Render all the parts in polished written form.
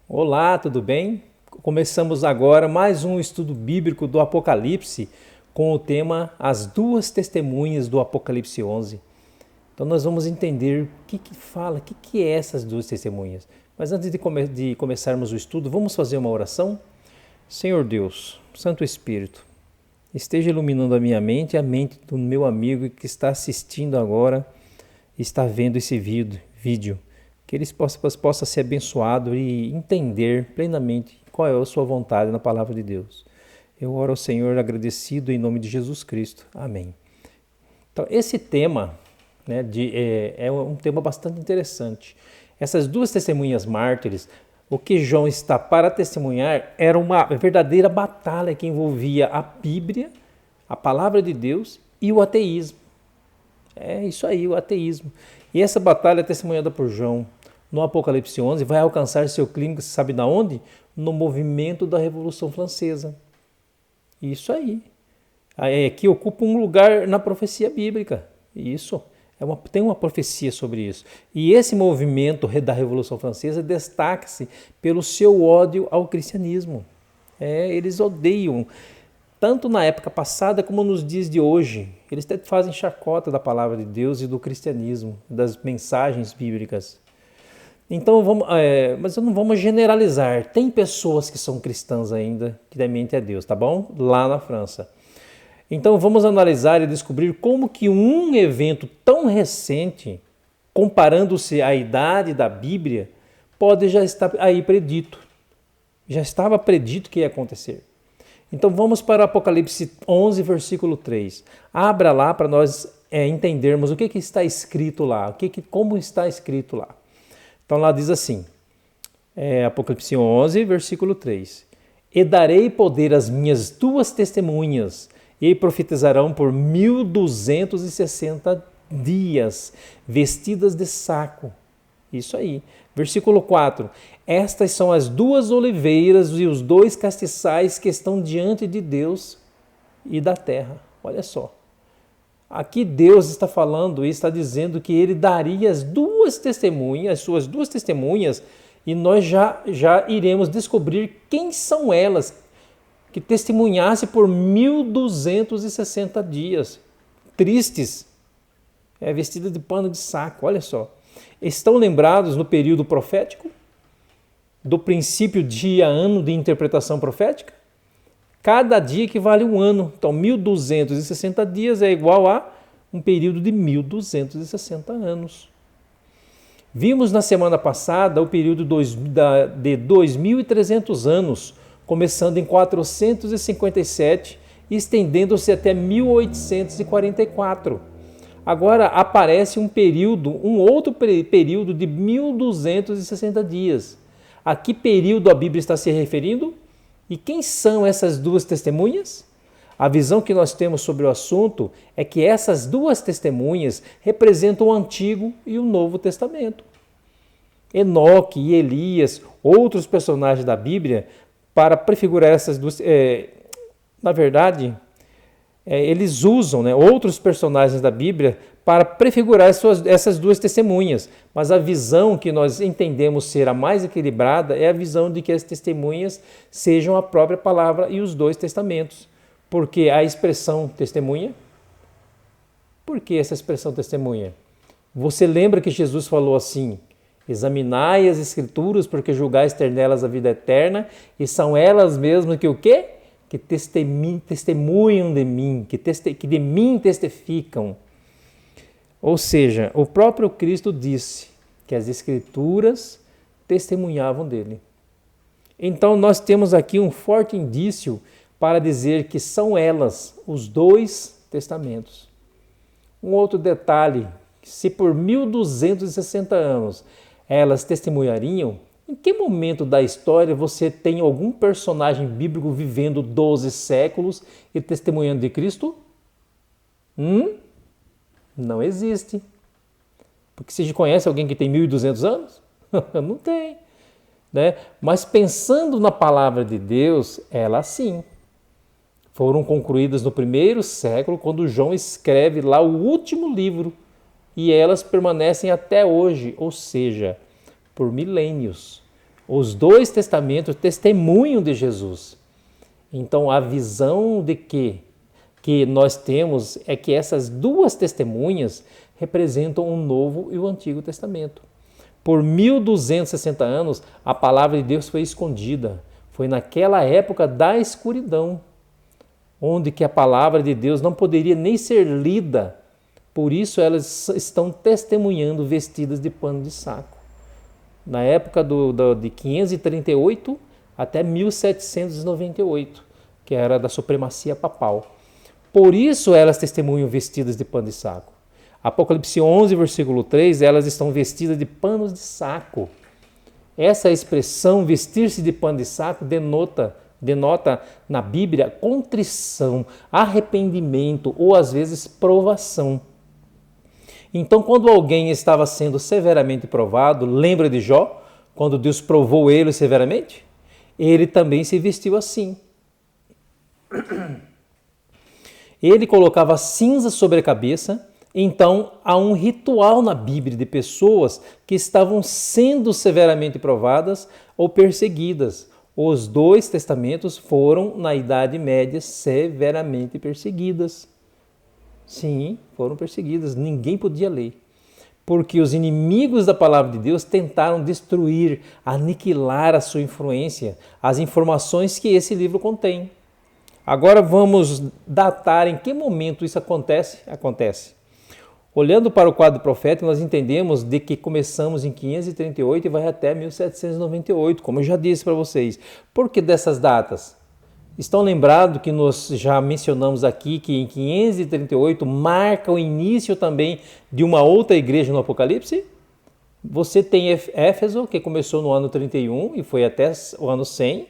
Olá, tudo bem? Começamos agora mais um estudo bíblico do Apocalipse com o tema As Duas Testemunhas do Apocalipse 11. Então nós vamos entender o que fala, o que é essas duas testemunhas. Mas antes de começarmos o estudo, vamos fazer uma oração? Senhor Deus, Santo Espírito, esteja iluminando a minha mente e a mente do meu amigo que está assistindo agora, está vendo esse vídeo. Que eles possam ser abençoados e entender plenamente qual é a sua vontade na palavra de Deus. Eu oro ao Senhor agradecido em nome de Jesus Cristo. Amém. Então, esse tema é um tema bastante interessante. Essas duas testemunhas mártires, o que João está para testemunhar era uma verdadeira batalha que envolvia a Bíblia, a palavra de Deus e o ateísmo. É isso aí, o ateísmo. E essa batalha testemunhada por João no Apocalipse 11 vai alcançar seu clímax, sabe da onde? No movimento da Revolução Francesa. Isso aí. Que ocupa um lugar na profecia bíblica. Isso. Tem uma profecia sobre isso. E esse movimento da Revolução Francesa destaca-se pelo seu ódio ao cristianismo. Eles odeiam, tanto na época passada como nos dias de hoje. Eles até fazem chacota da palavra de Deus e do cristianismo, das mensagens bíblicas. Então, mas não vamos generalizar. Tem pessoas que são cristãs ainda, que temente a Deus, tá bom? Lá na França. Então, vamos analisar e descobrir como que um evento tão recente, comparando-se à idade da Bíblia, pode já estar aí predito. Já estava predito que ia acontecer. Então, vamos para o Apocalipse 11, versículo 3. Abra lá para nós entendermos o que está escrito lá, como está escrito lá. Então lá diz assim, Apocalipse 11, versículo 3. E darei poder às minhas duas testemunhas, e profetizarão por 1260 dias, vestidas de saco. Isso aí. Versículo 4. Estas são as duas oliveiras e os dois castiçais que estão diante de Deus e da terra. Olha só. Aqui Deus está falando e está dizendo que ele daria as suas duas testemunhas, e nós já iremos descobrir quem são elas, que testemunhasse por 1260 dias, tristes, vestida de pano de saco, olha só. Estão lembrados no período profético, do princípio dia-ano de interpretação profética? Cada dia equivale a um ano. Então, 1260 dias é igual a um período de 1260 anos. Vimos na semana passada o período de 2300 anos, começando em 457 e estendendo-se até 1844. Agora aparece um outro período de 1260 dias. A que período a Bíblia está se referindo? E quem são essas duas testemunhas? A visão que nós temos sobre o assunto é que essas duas testemunhas representam o Antigo e o Novo Testamento. Enoque e Elias, outros personagens da Bíblia, para prefigurar essas duas... na verdade, eles usam outros personagens da Bíblia para prefigurar essas duas testemunhas. Mas a visão que nós entendemos ser a mais equilibrada é a visão de que as testemunhas sejam a própria palavra e os dois testamentos. Porque a expressão testemunha? Por que essa expressão testemunha? Você lembra que Jesus falou assim: examinai as Escrituras, porque julgais ter nelas a vida eterna, e são elas mesmas que o quê? Que testemunham de mim, que de mim testificam. Ou seja, o próprio Cristo disse que as Escrituras testemunhavam dele. Então nós temos aqui um forte indício para dizer que são elas os dois testamentos. Um outro detalhe, se por 1260 anos elas testemunhariam, em que momento da história você tem algum personagem bíblico vivendo 12 séculos e testemunhando de Cristo? Não existe. Porque você conhece alguém que tem 1200 anos? Não tem. Mas pensando na palavra de Deus, elas sim. Foram concluídas no primeiro século, quando João escreve lá o último livro. E elas permanecem até hoje, ou seja, por milênios. Os dois testamentos testemunham de Jesus. Então a visão de que nós temos é que essas duas testemunhas representam o Novo e o Antigo Testamento. Por 1260 anos, a palavra de Deus foi escondida. Foi naquela época da escuridão, onde que a palavra de Deus não poderia nem ser lida. Por isso elas estão testemunhando vestidas de pano de saco. Na época de 538 até 1798, que era da supremacia papal. Por isso elas testemunham vestidas de pano de saco. Apocalipse 11, versículo 3, elas estão vestidas de panos de saco. Essa expressão, vestir-se de pano de saco, denota na Bíblia contrição, arrependimento ou às vezes provação. Então, quando alguém estava sendo severamente provado, lembra de Jó? Quando Deus provou ele severamente? Ele também se vestiu assim. Ele colocava cinza sobre a cabeça. Então, há um ritual na Bíblia de pessoas que estavam sendo severamente provadas ou perseguidas. Os dois testamentos foram, na Idade Média, severamente perseguidas. Sim, foram perseguidas, ninguém podia ler. Porque os inimigos da palavra de Deus tentaram destruir, aniquilar a sua influência, as informações que esse livro contém. Agora vamos datar em que momento isso acontece. Olhando para o quadro profético, nós entendemos de que começamos em 538 e vai até 1798, como eu já disse para vocês. Por que dessas datas? Estão lembrados que nós já mencionamos aqui que em 538 marca o início também de uma outra igreja no Apocalipse? Você tem Éfeso, que começou no ano 31 e foi até o ano 100.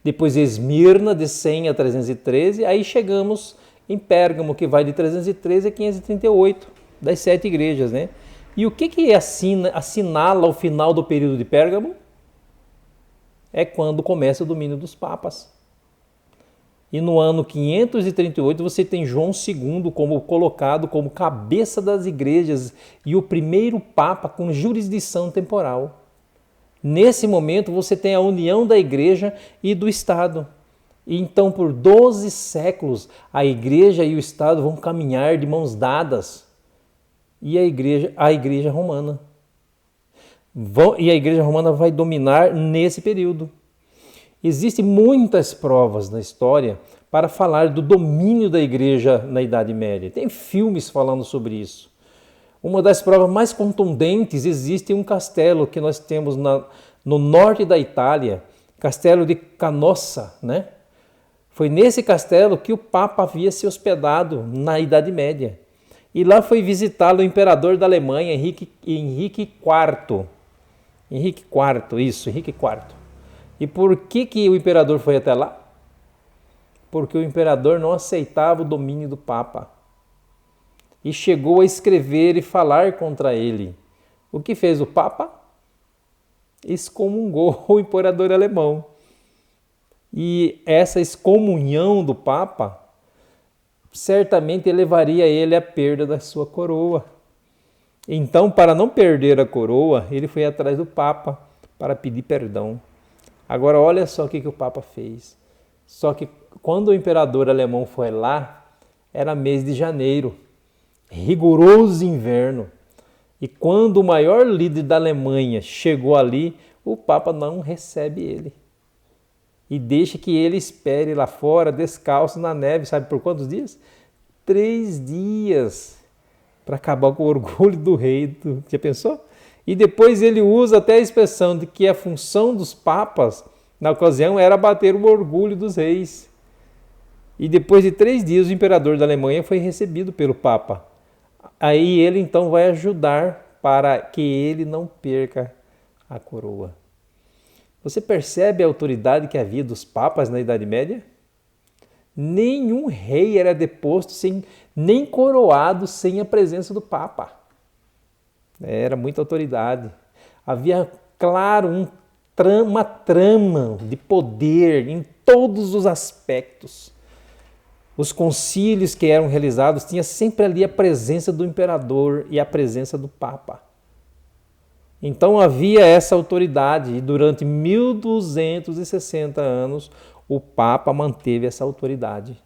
Depois Esmirna, de 100 a 313. Aí chegamos em Pérgamo, que vai de 313 a 538, das 7 igrejas, né? E o que assinala o final do período de Pérgamo? É quando começa o domínio dos papas. E no ano 538 você tem João II colocado como cabeça das igrejas e o primeiro papa com jurisdição temporal. Nesse momento você tem a união da igreja e do Estado. E então por 12 séculos a igreja e o Estado vão caminhar de mãos dadas. E a igreja romana. E a igreja romana vai dominar nesse período. Existem muitas provas na história para falar do domínio da igreja na Idade Média. Tem filmes falando sobre isso. Uma das provas mais contundentes existe um castelo que nós temos no norte da Itália, castelo de Canossa, né? Foi nesse castelo que o Papa havia se hospedado na Idade Média. E lá foi visitá-lo o imperador da Alemanha, Henrique IV. Henrique IV. E por que o imperador foi até lá? Porque o imperador não aceitava o domínio do Papa. E chegou a escrever e falar contra ele. O que fez o Papa? Excomungou o imperador alemão. E essa excomunhão do Papa certamente levaria ele à perda da sua coroa. Então, para não perder a coroa, ele foi atrás do Papa para pedir perdão. Agora, olha só o que o Papa fez. Só que quando o imperador alemão foi lá, era mês de janeiro, rigoroso inverno. E quando o maior líder da Alemanha chegou ali, o Papa não recebe ele. E deixa que ele espere lá fora, descalço na neve, sabe por quantos dias? 3 dias, para acabar com o orgulho do rei. Já pensou? E depois ele usa até a expressão de que a função dos papas, na ocasião, era bater o orgulho dos reis. E depois de 3 dias, o imperador da Alemanha foi recebido pelo Papa. Aí ele então vai ajudar para que ele não perca a coroa. Você percebe a autoridade que havia dos papas na Idade Média? Nenhum rei era deposto, nem coroado, sem a presença do Papa. Era muita autoridade. Havia, claro, uma trama de poder em todos os aspectos. Os concílios que eram realizados tinha sempre ali a presença do imperador e a presença do Papa. Então havia essa autoridade e durante 1260 anos o Papa manteve essa autoridade.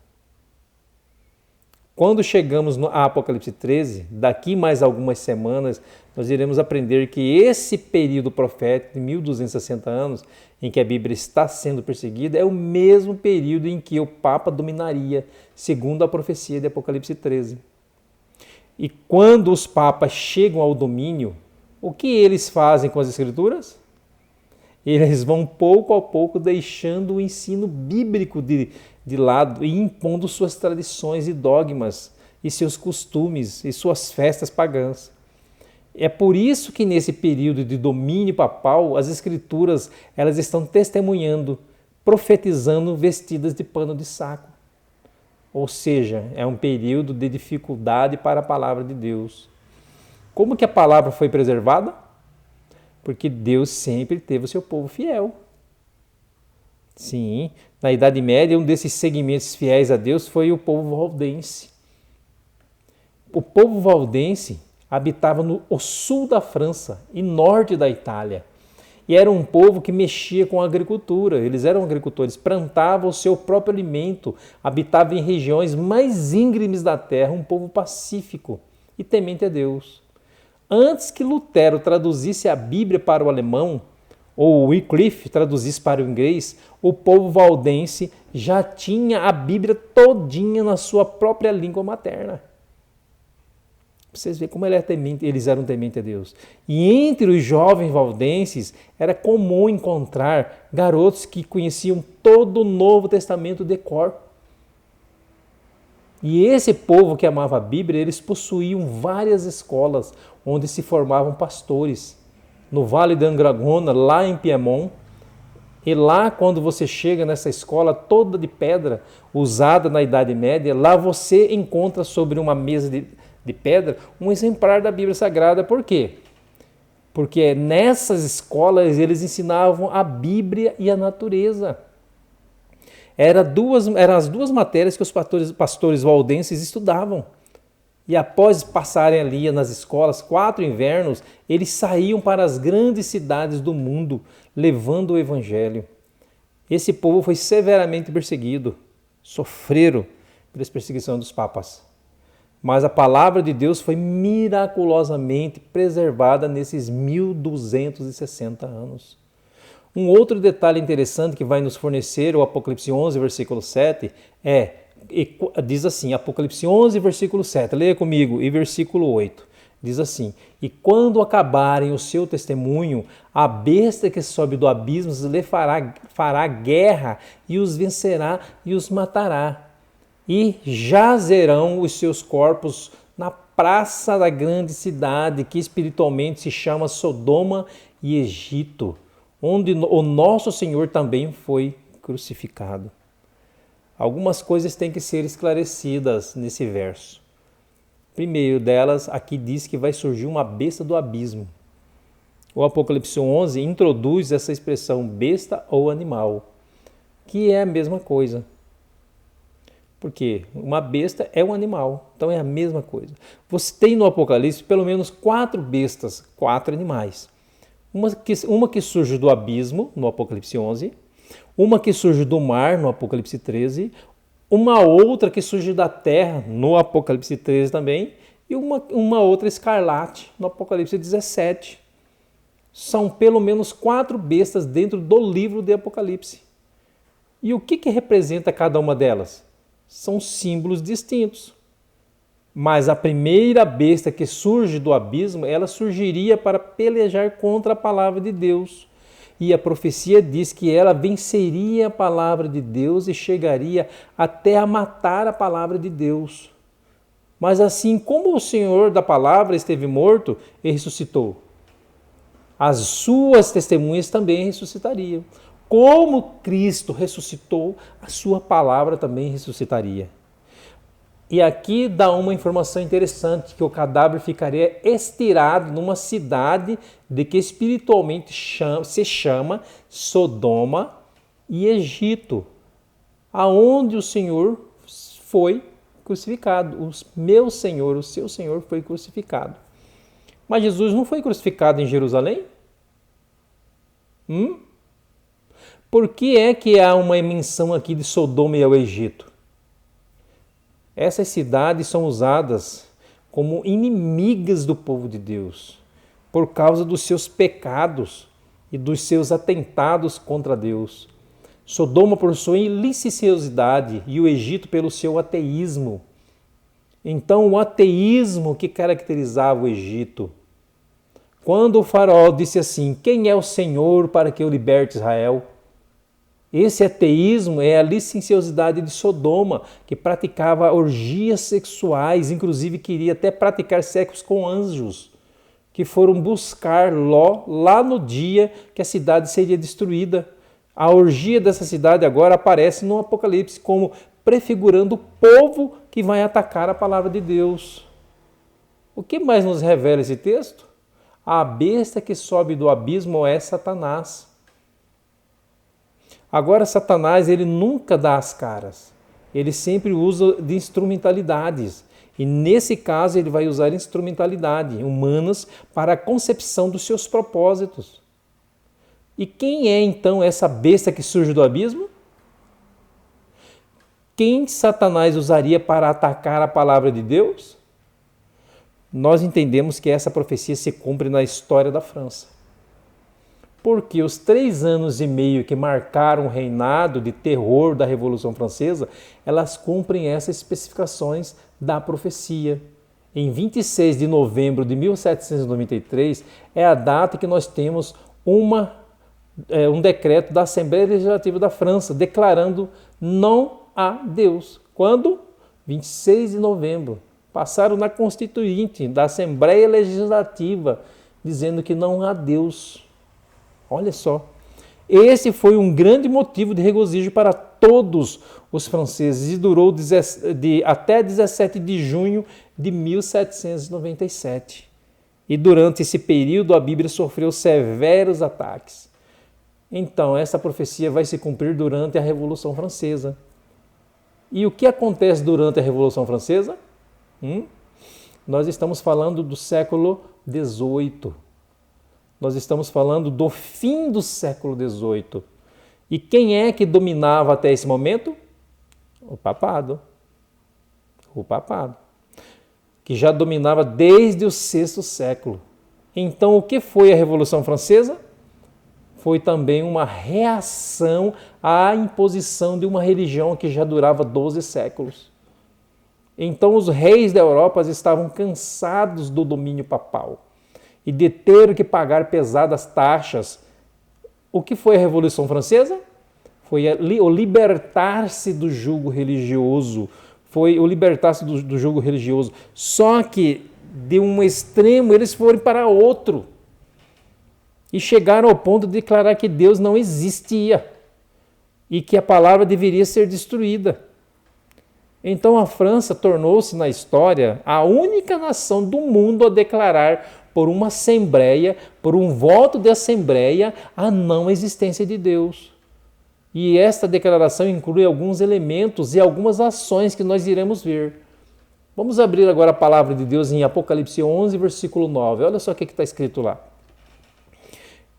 Quando chegamos a Apocalipse 13, daqui mais algumas semanas, nós iremos aprender que esse período profético de 1260 anos, em que a Bíblia está sendo perseguida, é o mesmo período em que o Papa dominaria, segundo a profecia de Apocalipse 13. E quando os papas chegam ao domínio, o que eles fazem com as Escrituras? Eles vão pouco a pouco deixando o ensino bíblico de lado e impondo suas tradições e dogmas e seus costumes e suas festas pagãs. É por isso que nesse período de domínio papal, as Escrituras elas estão testemunhando, profetizando vestidas de pano de saco. Ou seja, é um período de dificuldade para a palavra de Deus. Como que a palavra foi preservada? Porque Deus sempre teve o seu povo fiel. Sim, na Idade Média, um desses segmentos fiéis a Deus foi o povo valdense. O povo valdense habitava no sul da França e norte da Itália. E era um povo que mexia com a agricultura. Eles eram agricultores, plantavam o seu próprio alimento, habitavam em regiões mais íngremes da terra, um povo pacífico e temente a Deus. Antes que Lutero traduzisse a Bíblia para o alemão, ou Wycliffe traduzisse para o inglês, o povo valdense já tinha a Bíblia todinha na sua própria língua materna. Vocês veem como eles eram tementes a Deus. E entre os jovens valdenses era comum encontrar garotos que conheciam todo o Novo Testamento de cor. E esse povo que amava a Bíblia, eles possuíam várias escolas onde se formavam pastores. No Vale da Angragona, lá em Piemont. E lá, quando você chega nessa escola toda de pedra, usada na Idade Média, lá você encontra sobre uma mesa de pedra um exemplar da Bíblia Sagrada. Por quê? Porque nessas escolas eles ensinavam a Bíblia e a natureza. Eram as duas matérias que os pastores valdenses estudavam. E após passarem ali nas escolas 4 invernos, eles saíam para as grandes cidades do mundo, levando o Evangelho. Esse povo foi severamente perseguido, sofreram pela perseguição dos papas. Mas a palavra de Deus foi miraculosamente preservada nesses 1260 anos. Um outro detalhe interessante que vai nos fornecer o Apocalipse 11, versículo 7, diz assim, Apocalipse 11, versículo 7, leia comigo, e versículo 8, diz assim: e quando acabarem o seu testemunho, a besta que sobe do abismo lhe fará guerra e os vencerá e os matará. E jazerão os seus corpos na praça da grande cidade, que espiritualmente se chama Sodoma e Egito, onde o nosso Senhor também foi crucificado. Algumas coisas têm que ser esclarecidas nesse verso. Primeiro delas, aqui diz que vai surgir uma besta do abismo. O Apocalipse 11 introduz essa expressão besta ou animal, que é a mesma coisa. Porque uma besta é um animal, então é a mesma coisa. Você tem no Apocalipse pelo menos 4 bestas, 4 animais. Uma que surge do abismo, no Apocalipse 11, uma que surge do mar, no Apocalipse 13, uma outra que surge da terra, no Apocalipse 13 também, e uma outra escarlate, no Apocalipse 17. São pelo menos 4 bestas dentro do livro de Apocalipse. E o que representa cada uma delas? São símbolos distintos. Mas a primeira besta que surge do abismo, ela surgiria para pelejar contra a palavra de Deus. E a profecia diz que ela venceria a palavra de Deus e chegaria até a matar a palavra de Deus. Mas assim como o Senhor da palavra esteve morto e ressuscitou, as suas testemunhas também ressuscitariam. Como Cristo ressuscitou, a sua palavra também ressuscitaria. E aqui dá uma informação interessante, que o cadáver ficaria estirado numa cidade de que espiritualmente se chama Sodoma e Egito, aonde o Senhor foi crucificado. O meu Senhor, o seu Senhor foi crucificado. Mas Jesus não foi crucificado em Jerusalém? Por que é que há uma menção aqui de Sodoma e ao Egito? Essas cidades são usadas como inimigas do povo de Deus, por causa dos seus pecados e dos seus atentados contra Deus. Sodoma por sua iliciciosidade e o Egito pelo seu ateísmo. Então, o ateísmo que caracterizava o Egito. Quando o faraó disse assim: quem é o Senhor para que eu liberte Israel? Esse ateísmo é a licenciosidade de Sodoma, que praticava orgias sexuais, inclusive queria até praticar sexo com anjos, que foram buscar Ló lá no dia que a cidade seria destruída. A orgia dessa cidade agora aparece no Apocalipse como prefigurando o povo que vai atacar a palavra de Deus. O que mais nos revela esse texto? A besta que sobe do abismo é Satanás. Agora, Satanás, ele nunca dá as caras. Ele sempre usa de instrumentalidades. E nesse caso, ele vai usar instrumentalidade humanas para a concepção dos seus propósitos. E quem é então essa besta que surge do abismo? Quem Satanás usaria para atacar a palavra de Deus? Nós entendemos que essa profecia se cumpre na história da França. Porque os 3 anos e meio que marcaram o reinado de terror da Revolução Francesa, elas cumprem essas especificações da profecia. Em 26 de novembro de 1793 é a data que nós temos um decreto da Assembleia Legislativa da França declarando não a Deus. Quando? 26 de novembro. Passaram na Constituinte da Assembleia Legislativa dizendo que não há Deus. Olha só, esse foi um grande motivo de regozijo para todos os franceses e durou até 17 de junho de 1797. E durante esse período a Bíblia sofreu severos ataques. Então, essa profecia vai se cumprir durante a Revolução Francesa. E o que acontece durante a Revolução Francesa? Nós estamos falando do século XVIII. Nós estamos falando do fim do século XVIII. E quem é que dominava até esse momento? O papado. O papado. Que já dominava desde o VI século. Então, o que foi a Revolução Francesa? Foi também uma reação à imposição de uma religião que já durava 12 séculos. Então, os reis da Europa estavam cansados do domínio papal e de ter que pagar pesadas taxas. O que foi a Revolução Francesa? Foi o libertar-se do jugo religioso. Foi o libertar-se do jugo religioso. Só que de um extremo eles foram para outro. E chegaram ao ponto de declarar que Deus não existia e que a palavra deveria ser destruída. Então a França tornou-se na história a única nação do mundo a declarar por uma assembleia, por um voto de assembleia, a não existência de Deus. E esta declaração inclui alguns elementos e algumas ações que nós iremos ver. Vamos abrir agora a palavra de Deus em Apocalipse 11, versículo 9. Olha só o que está escrito lá.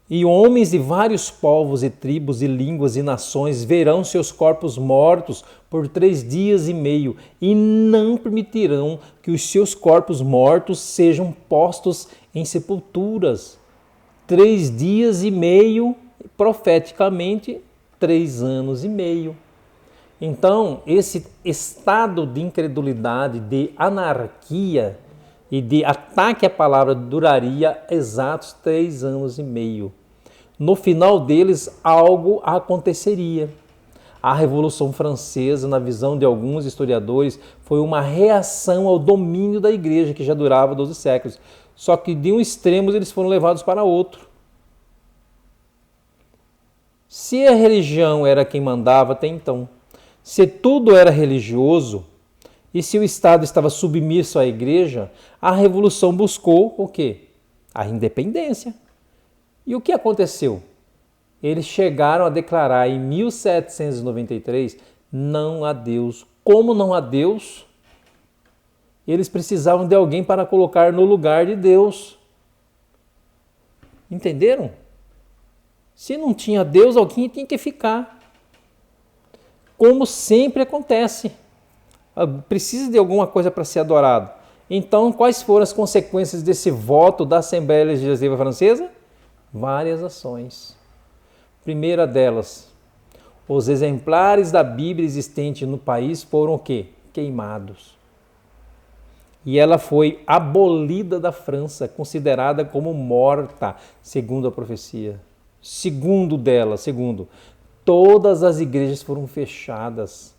E homens de vários povos e tribos e línguas e nações verão seus corpos mortos por 3 dias e meio e não permitirão que os seus corpos mortos sejam postos em sepulturas. 3 dias e meio, profeticamente, 3 anos e meio. Então, esse estado de incredulidade, de anarquia e de ataque à palavra duraria exatos 3 anos e meio. No final deles, algo aconteceria. A Revolução Francesa, na visão de alguns historiadores, foi uma reação ao domínio da igreja, que já durava 12 séculos. Só que de um extremo eles foram levados para outro. Se a religião era quem mandava até então, se tudo era religioso, e se o Estado estava submisso à igreja, a Revolução buscou o quê? A independência. E o que aconteceu? Eles chegaram a declarar em 1793, não há Deus. Como não há Deus? Eles precisavam de alguém para colocar no lugar de Deus. Entenderam? Se não tinha Deus, alguém tinha que ficar. Como sempre acontece. Precisa de alguma coisa para ser adorado. Então, quais foram as consequências desse voto da Assembleia Legislativa Francesa? Várias ações. Primeira delas, os exemplares da Bíblia existente no país foram o quê? Queimados. E ela foi abolida da França, considerada como morta, segundo a profecia. Segundo, todas as igrejas foram fechadas.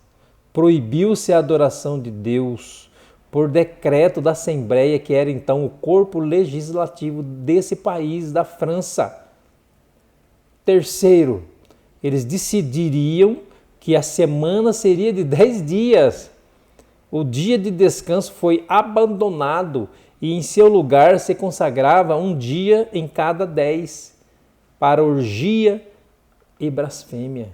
Proibiu-se a adoração de Deus por decreto da Assembleia, que era então o corpo legislativo desse país, da França. Terceiro, eles decidiriam que a semana seria de 10 dias. O dia de descanso foi abandonado e em seu lugar se consagrava um dia em cada 10 para orgia e blasfêmia.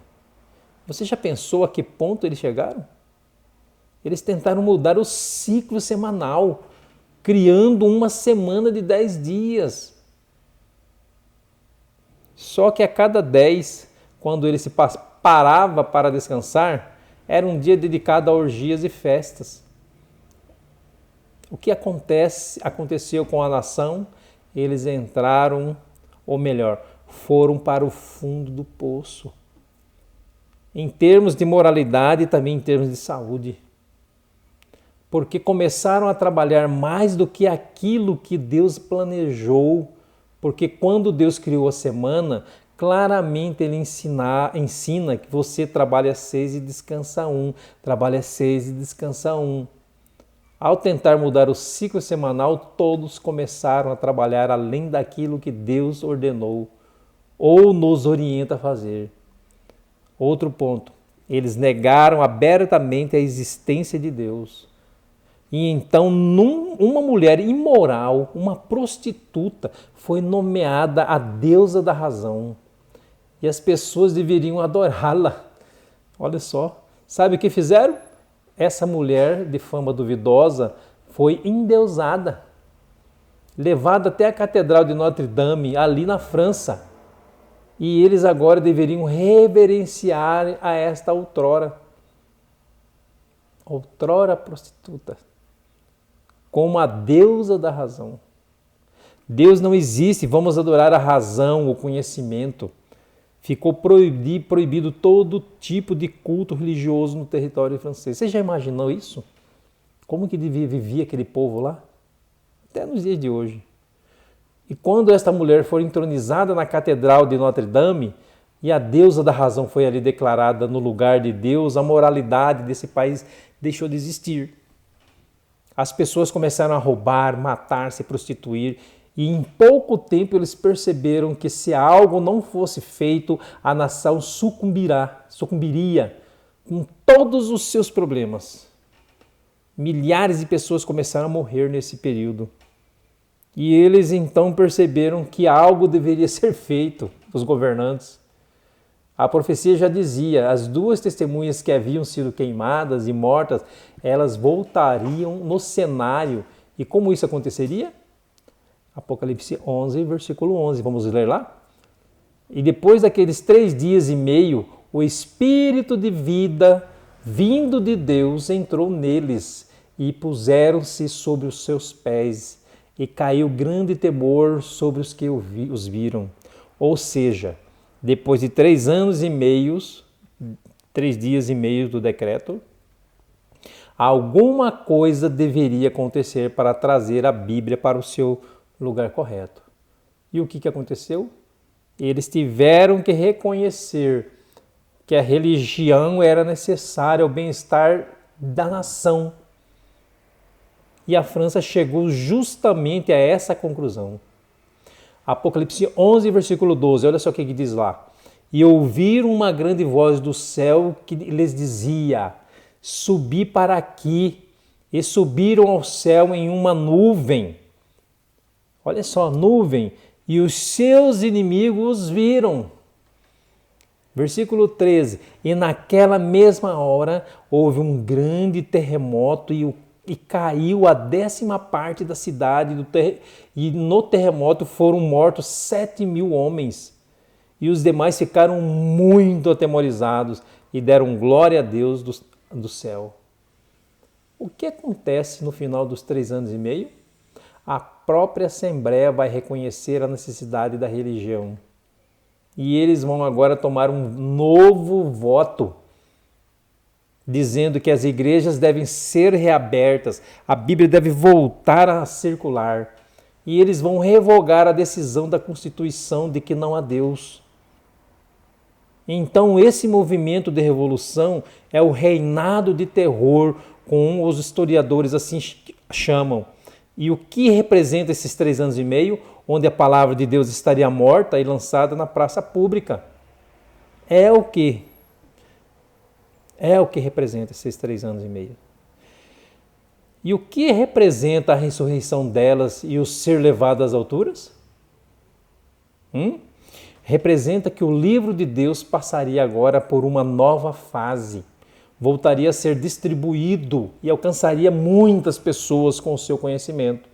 Você já pensou a que ponto eles chegaram? Eles tentaram mudar o ciclo semanal, criando uma semana de 10 dias. Só que a cada 10, quando ele se parava para descansar, era um dia dedicado a orgias e festas. O que aconteceu com a nação? Eles entraram, ou melhor, foram para o fundo do poço. Em termos de moralidade e também em termos de saúde. Porque começaram a trabalhar mais do que aquilo que Deus planejou. Porque quando Deus criou a semana, claramente Ele ensina que você trabalha 6 e descansa 1. Trabalha 6 e descansa 1. Ao tentar mudar o ciclo semanal, todos começaram a trabalhar além daquilo que Deus ordenou ou nos orienta a fazer. Outro ponto, eles negaram abertamente a existência de Deus. E então uma mulher imoral, uma prostituta, foi nomeada a deusa da razão. E as pessoas deveriam adorá-la. Olha só, sabe o que fizeram? Essa mulher de fama duvidosa foi endeusada, levada até a Catedral de Notre Dame, ali na França. E eles agora deveriam reverenciar a esta outrora prostituta, como a deusa da razão. Deus não existe, vamos adorar a razão, o conhecimento. Ficou proibido todo tipo de culto religioso no território francês. Você já imaginou isso? Como que vivia aquele povo lá? Até nos dias de hoje. E quando esta mulher foi entronizada na Catedral de Notre Dame e a deusa da razão foi ali declarada no lugar de Deus, a moralidade desse país deixou de existir. As pessoas começaram a roubar, matar, se prostituir e em pouco tempo eles perceberam que se algo não fosse feito, a nação sucumbiria com todos os seus problemas. Milhares de pessoas começaram a morrer nesse período. E eles então perceberam que algo deveria ser feito, os governantes. A profecia já dizia, as 2 testemunhas que haviam sido queimadas e mortas, elas voltariam no cenário. E como isso aconteceria? Apocalipse 11, versículo 11, vamos ler lá? E depois daqueles 3 dias e meio, o Espírito de vida, vindo de Deus, entrou neles e puseram-se sobre os seus pés. E caiu grande temor sobre os que os viram. Ou seja, depois de 3 anos e meio, 3 dias e meio do decreto, alguma coisa deveria acontecer para trazer a Bíblia para o seu lugar correto. E o que aconteceu? Eles tiveram que reconhecer que a religião era necessária ao bem-estar da nação. E a França chegou justamente a essa conclusão. Apocalipse 11, versículo 12, olha só o que diz lá. E ouviram uma grande voz do céu que lhes dizia, subi para aqui, e subiram ao céu em uma nuvem. Olha só, nuvem, e os seus inimigos viram. Versículo 13, e naquela mesma hora houve um grande terremoto e o e caiu a 10ª parte da cidade, e no terremoto foram mortos 7.000 homens. E os demais ficaram muito atemorizados e deram glória a Deus do céu. O que acontece no final dos 3 anos e meio? A própria Assembleia vai reconhecer a necessidade da religião. E eles vão agora tomar um novo voto, dizendo que as igrejas devem ser reabertas, a Bíblia deve voltar a circular. E eles vão revogar a decisão da Constituição de que não há Deus. Então esse movimento de revolução é o reinado de terror, como os historiadores assim chamam. E o que representa esses 3 anos e meio, onde a palavra de Deus estaria morta e lançada na praça pública? É o que? É o que representa esses 3 anos e meio. E o que representa a ressurreição delas e o ser levado às alturas? Representa que o livro de Deus passaria agora por uma nova fase. Voltaria a ser distribuído e alcançaria muitas pessoas com o seu conhecimento.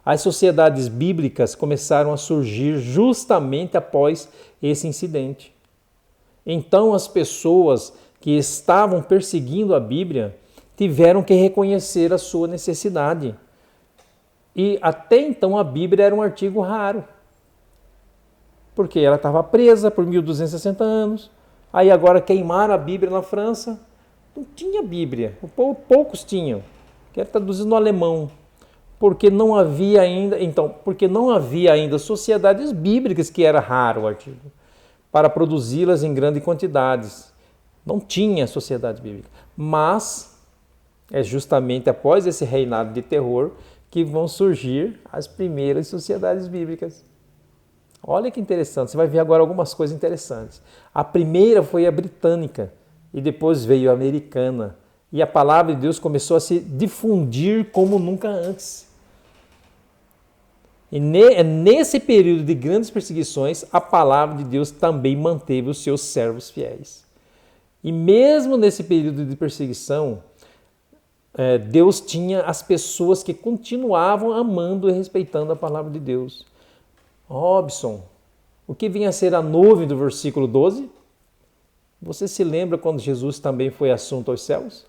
As sociedades bíblicas começaram a surgir justamente após esse incidente. Então as pessoas que estavam perseguindo a Bíblia tiveram que reconhecer a sua necessidade. E até então a Bíblia era um artigo raro, porque ela estava presa por 1260 anos. Aí agora queimaram a Bíblia na França. Não tinha Bíblia, poucos tinham, que era traduzido no alemão, porque não havia ainda sociedades bíblicas, que era raro o artigo, para produzi-las em grandes quantidades. Não tinha sociedade bíblica, mas é justamente após esse reinado de terror que vão surgir as primeiras sociedades bíblicas. Olha que interessante, você vai ver agora algumas coisas interessantes. A primeira foi a britânica, e depois veio a americana. E a palavra de Deus começou a se difundir como nunca antes. E nesse período de grandes perseguições, a palavra de Deus também manteve os seus servos fiéis. E mesmo nesse período de perseguição, Deus tinha as pessoas que continuavam amando e respeitando a palavra de Deus. Robson, o que vinha a ser a nuvem do versículo 12? Você se lembra quando Jesus também foi assunto aos céus?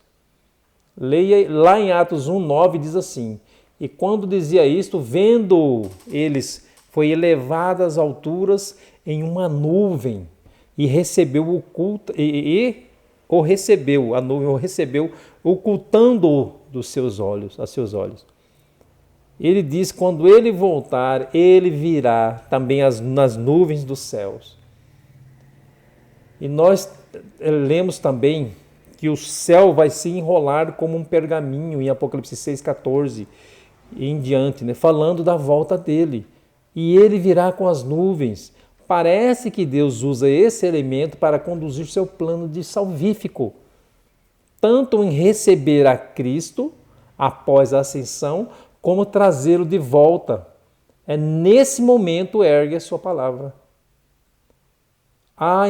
Leia lá em Atos 1:9, diz assim: e quando dizia isto, vendo eles, foi elevado às alturas em uma nuvem e recebeu o culto, a nuvem o recebeu, ocultando-o dos seus olhos, a seus olhos. Ele diz: quando ele voltar, ele virá também nas nuvens dos céus. E nós lemos também que o céu vai se enrolar como um pergaminho em Apocalipse 6,14 e em diante, né? Falando da volta dele. E ele virá com as nuvens. Parece que Deus usa esse elemento para conduzir seu plano de salvífico, tanto em receber a Cristo após a ascensão, como trazê-lo de volta. É nesse momento ergue a sua palavra.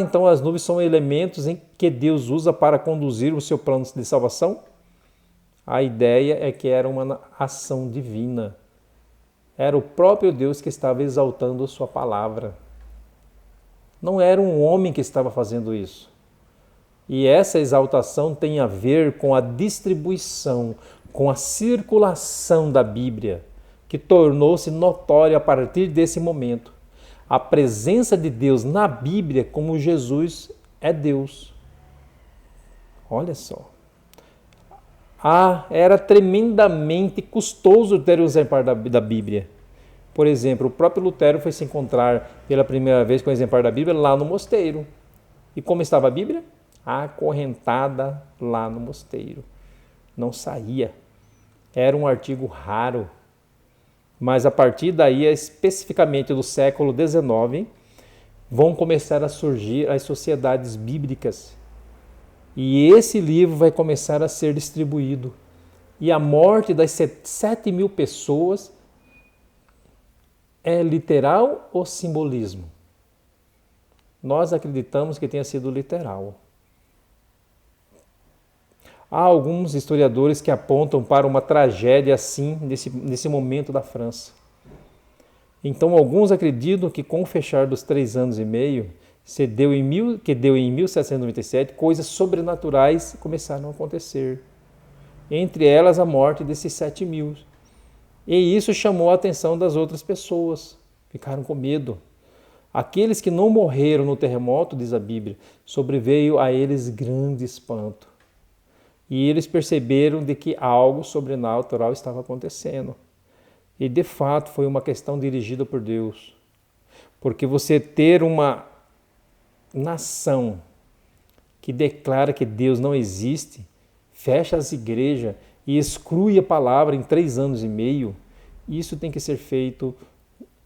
Então as nuvens são elementos em que Deus usa para conduzir o seu plano de salvação? A ideia é que era uma ação divina. Era o próprio Deus que estava exaltando a sua palavra. Não era um homem que estava fazendo isso. E essa exaltação tem a ver com a distribuição, com a circulação da Bíblia, que tornou-se notória a partir desse momento. A presença de Deus na Bíblia, como Jesus é Deus. Olha só. Era tremendamente custoso ter um exemplar da Bíblia. Por exemplo, o próprio Lutero foi se encontrar pela primeira vez com o exemplar da Bíblia lá no mosteiro. E como estava a Bíblia? Acorrentada lá no mosteiro. Não saía. Era um artigo raro. Mas a partir daí, especificamente do século XIX, vão começar a surgir as sociedades bíblicas. E esse livro vai começar a ser distribuído. E a morte das 7.000 pessoas é literal ou simbolismo? Nós acreditamos que tenha sido literal. Há alguns historiadores que apontam para uma tragédia assim nesse momento da França. Então, alguns acreditam que com o fechar dos 3 anos e meio, que deu em 1797, coisas sobrenaturais começaram a acontecer. Entre elas, a morte desses 7.000. E isso chamou a atenção das outras pessoas. Ficaram com medo. Aqueles que não morreram no terremoto, diz a Bíblia, sobreveio a eles grande espanto. E eles perceberam de que algo sobrenatural estava acontecendo. E de fato foi uma questão dirigida por Deus. Porque você ter uma nação que declara que Deus não existe, fecha as igrejas e exclui a palavra em 3 anos e meio, isso tem que ser feito,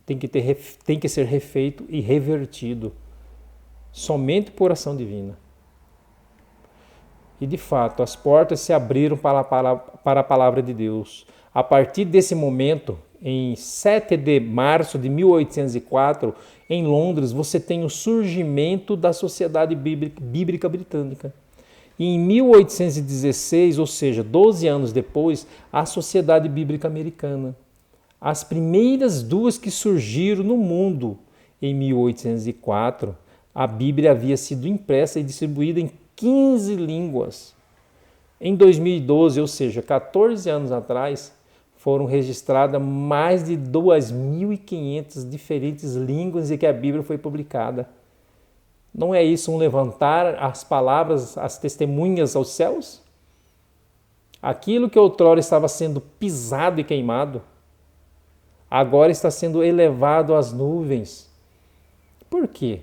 tem que ser refeito e revertido somente por ação divina. E de fato, as portas se abriram para a palavra de Deus. A partir desse momento, em 7 de março de 1804, em Londres, você tem o surgimento da Sociedade Bíblica Britânica. E em 1816, ou seja, 12 anos depois, a Sociedade Bíblica Americana. As primeiras duas que surgiram no mundo em 1804, a Bíblia havia sido impressa e distribuída em 15 línguas. Em 2012, ou seja, 14 anos atrás, foram registradas mais de 2.500 diferentes línguas em que a Bíblia foi publicada. Não é isso um levantar as palavras, as testemunhas aos céus? Aquilo que outrora estava sendo pisado e queimado, agora está sendo elevado às nuvens. Por quê?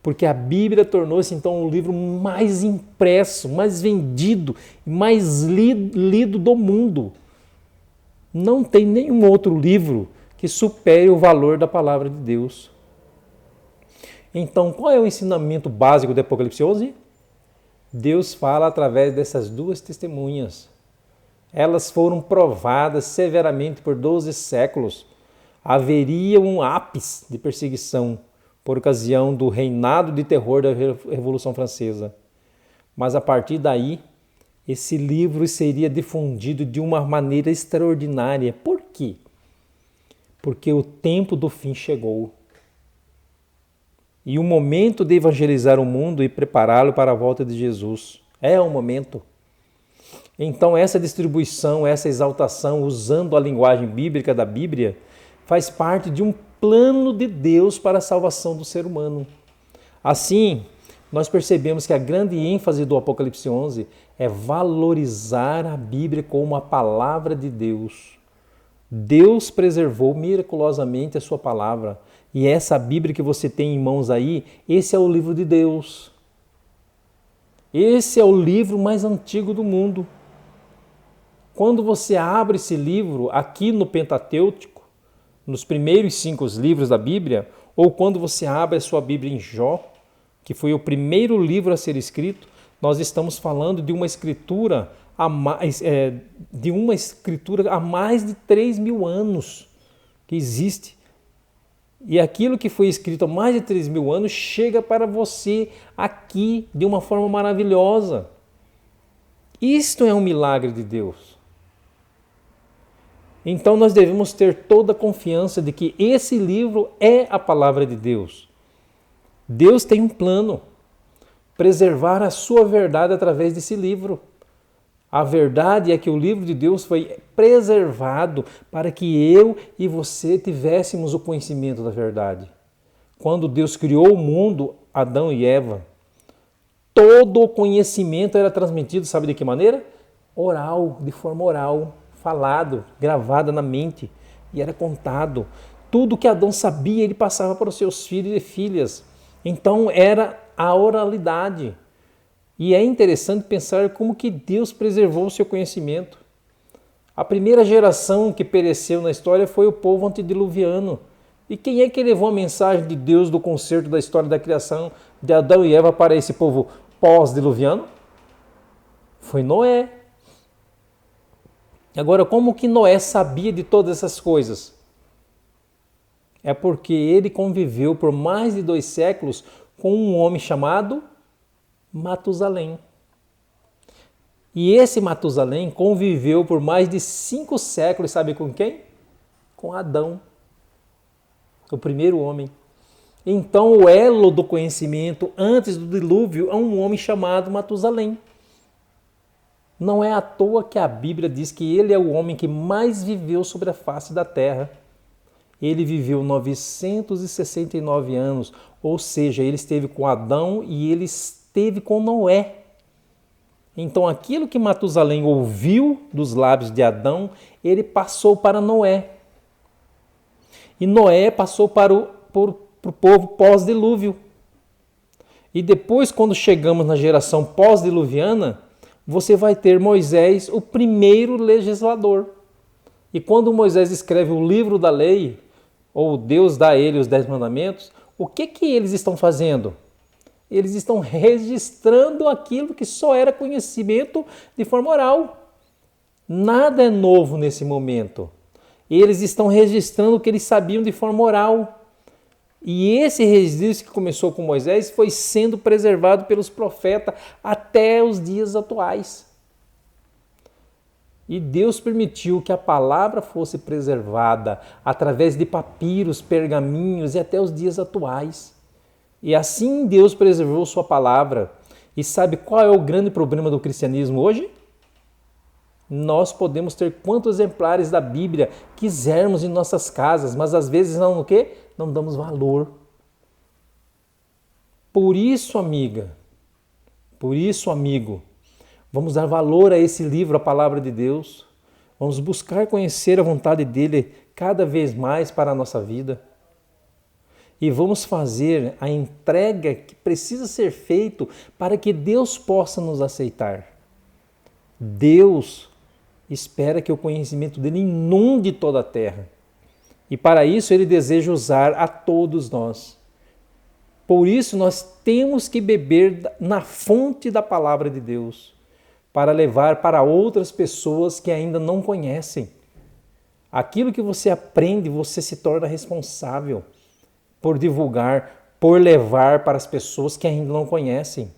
Porque a Bíblia tornou-se então o livro mais impresso, mais vendido, mais lido do mundo. Não tem nenhum outro livro que supere o valor da palavra de Deus. Então, qual é o ensinamento básico do Apocalipse 11? Deus fala através dessas duas testemunhas. Elas foram provadas severamente por 12 séculos. Haveria um ápice de perseguição por ocasião do reinado de terror da Revolução Francesa. Mas a partir daí, esse livro seria difundido de uma maneira extraordinária. Por quê? Porque o tempo do fim chegou. E o momento de evangelizar o mundo e prepará-lo para a volta de Jesus. É o momento. Então, essa distribuição, essa exaltação, usando a linguagem bíblica da Bíblia, faz parte de um plano de Deus para a salvação do ser humano. Assim, nós percebemos que a grande ênfase do Apocalipse 11 é valorizar a Bíblia como a palavra de Deus. Deus preservou miraculosamente a sua palavra. E essa Bíblia que você tem em mãos aí, esse é o livro de Deus. Esse é o livro mais antigo do mundo. Quando você abre esse livro aqui no Pentateuco, nos primeiros 5 livros da Bíblia, ou quando você abre a sua Bíblia em Jó, que foi o primeiro livro a ser escrito, nós estamos falando de uma escritura há mais de 3.000 anos que existe. E aquilo que foi escrito há mais de 3.000 anos chega para você aqui de uma forma maravilhosa. Isto é um milagre de Deus. Então nós devemos ter toda a confiança de que esse livro é a palavra de Deus. Deus tem um plano, preservar a sua verdade através desse livro. A verdade é que o livro de Deus foi preservado para que eu e você tivéssemos o conhecimento da verdade. Quando Deus criou o mundo, Adão e Eva, todo o conhecimento era transmitido, sabe de que maneira? Oral, de forma oral, falado, gravado na mente, e era contado. Tudo que Adão sabia, ele passava para os seus filhos e filhas. Então era a oralidade. E é interessante pensar como que Deus preservou o seu conhecimento. A primeira geração que pereceu na história foi o povo antediluviano. E quem é que levou a mensagem de Deus do concerto da história da criação de Adão e Eva para esse povo pós-diluviano? Foi Noé. Agora, como que Noé sabia de todas essas coisas? É porque ele conviveu por mais de 2 séculos com um homem chamado Matusalém. E esse Matusalém conviveu por mais de 5 séculos, sabe com quem? Com Adão, o primeiro homem. Então o elo do conhecimento antes do dilúvio é um homem chamado Matusalém. Não é à toa que a Bíblia diz que ele é o homem que mais viveu sobre a face da terra. Ele viveu 969 anos, ou seja, ele esteve com Adão e ele esteve com Noé. Então aquilo que Matusalém ouviu dos lábios de Adão, ele passou para Noé. E Noé passou para o povo pós-dilúvio. E depois, quando chegamos na geração pós-diluviana, você vai ter Moisés, o primeiro legislador. E quando Moisés escreve o livro da lei, ou Deus dá a ele os 10 mandamentos, o que eles estão fazendo? Eles estão registrando aquilo que só era conhecimento de forma oral. Nada é novo nesse momento. Eles estão registrando o que eles sabiam de forma oral. E esse registro que começou com Moisés foi sendo preservado pelos profetas até os dias atuais. E Deus permitiu que a palavra fosse preservada através de papiros, pergaminhos e até os dias atuais. E assim Deus preservou sua palavra. E sabe qual é o grande problema do cristianismo hoje? Nós podemos ter quantos exemplares da Bíblia quisermos em nossas casas, mas às vezes não o quê? Não damos valor. Por isso, amiga, por isso, amigo, vamos dar valor a esse livro, a palavra de Deus. Vamos buscar conhecer a vontade dele cada vez mais para a nossa vida. E vamos fazer a entrega que precisa ser feita para que Deus possa nos aceitar. Deus espera que o conhecimento dele inunde toda a terra. E para isso ele deseja usar a todos nós. Por isso nós temos que beber na fonte da palavra de Deus, para levar para outras pessoas que ainda não conhecem. Aquilo que você aprende, você se torna responsável por divulgar, por levar para as pessoas que ainda não conhecem.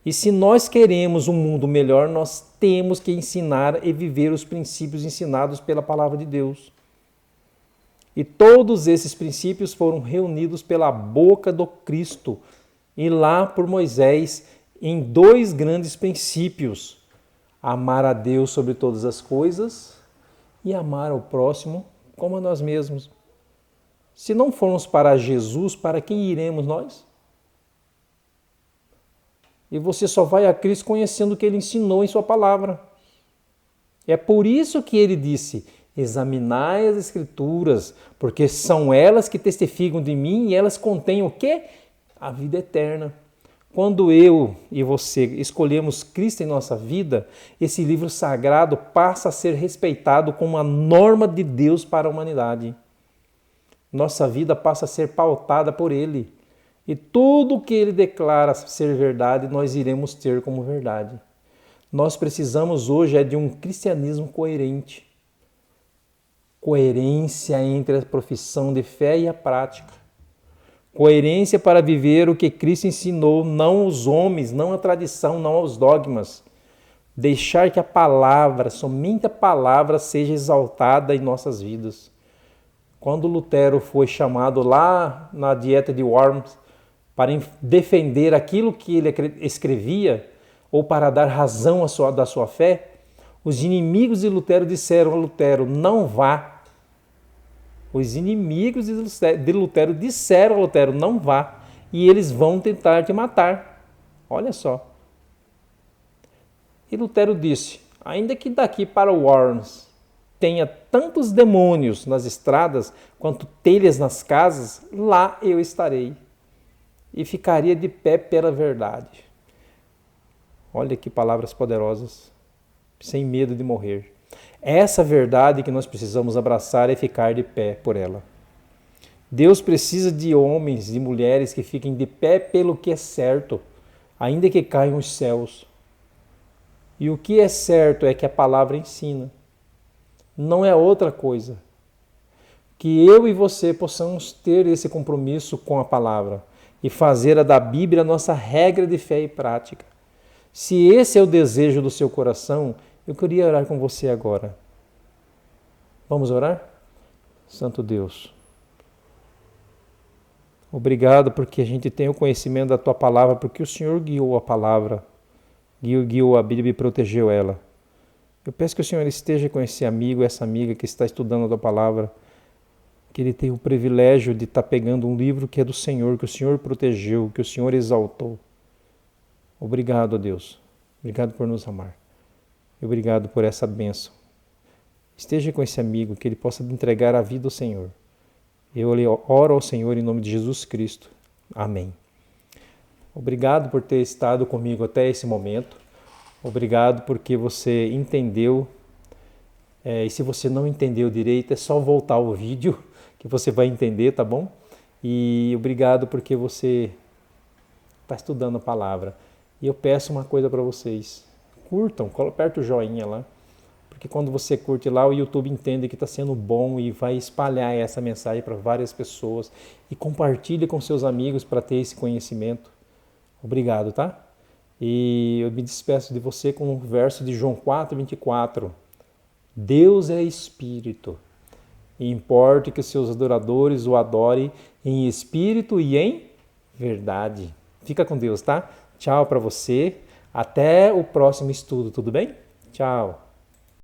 E se nós queremos um mundo melhor, nós temos que ensinar e viver os princípios ensinados pela palavra de Deus. E todos esses princípios foram reunidos pela boca do Cristo e lá por Moisés em 2 grandes princípios: amar a Deus sobre todas as coisas e amar ao próximo como a nós mesmos. Se não formos para Jesus, para quem iremos nós? E você só vai a Cristo conhecendo o que Ele ensinou em sua palavra. É por isso que Ele disse: examinai as Escrituras, porque são elas que testificam de mim e elas contêm o quê? A vida eterna. Quando eu e você escolhemos Cristo em nossa vida, esse livro sagrado passa a ser respeitado como a norma de Deus para a humanidade. Nossa vida passa a ser pautada por Ele. E tudo o que Ele declara ser verdade, nós iremos ter como verdade. Nós precisamos hoje de um cristianismo coerente. Coerência entre a profissão de fé e a prática. Coerência para viver o que Cristo ensinou, não os homens, não a tradição, não os dogmas. Deixar que a palavra, somente a palavra, seja exaltada em nossas vidas. Quando Lutero foi chamado lá na Dieta de Worms para defender aquilo que ele escrevia, ou para dar razão da sua fé, os inimigos de Lutero disseram a Lutero: não vá. Os inimigos de Lutero disseram a Lutero: não vá, e eles vão tentar te matar. Olha só. E Lutero disse: ainda que daqui para Worms tenha tantos demônios nas estradas quanto telhas nas casas, lá eu estarei e ficaria de pé pela verdade. Olha que palavras poderosas, sem medo de morrer. Essa verdade que nós precisamos abraçar e ficar de pé por ela. Deus precisa de homens e mulheres que fiquem de pé pelo que é certo, ainda que caiam os céus. E o que é certo é que a palavra ensina. Não é outra coisa. Que eu e você possamos ter esse compromisso com a palavra e fazer a da Bíblia a nossa regra de fé e prática. Se esse é o desejo do seu coração, eu queria orar com você agora. Vamos orar? Santo Deus, obrigado porque a gente tem o conhecimento da Tua palavra, porque o Senhor guiou a palavra, guiou a Bíblia e protegeu ela. Eu peço que o Senhor esteja com esse amigo, essa amiga que está estudando a Tua palavra, que ele tenha o privilégio de estar pegando um livro que é do Senhor, que o Senhor protegeu, que o Senhor exaltou. Obrigado, Deus. Obrigado por nos amar. Obrigado por essa bênção. Esteja com esse amigo, que ele possa entregar a vida ao Senhor. Eu oro ao Senhor em nome de Jesus Cristo. Amém. Obrigado por ter estado comigo até esse momento. Obrigado porque você entendeu. E se você não entendeu direito, é só voltar ao vídeo que você vai entender, tá bom? E obrigado porque você está estudando a palavra. E eu peço uma coisa para vocês. Curtam, aperta o joinha lá. Porque quando você curte lá, o YouTube entende que está sendo bom e vai espalhar essa mensagem para várias pessoas. E compartilhe com seus amigos para ter esse conhecimento. Obrigado, tá? E eu me despeço de você com o verso de João 4:24. Deus é Espírito. E importa que os seus adoradores o adorem em espírito e em verdade. Fica com Deus, tá? Tchau para você. Até o próximo estudo, tudo bem? Tchau.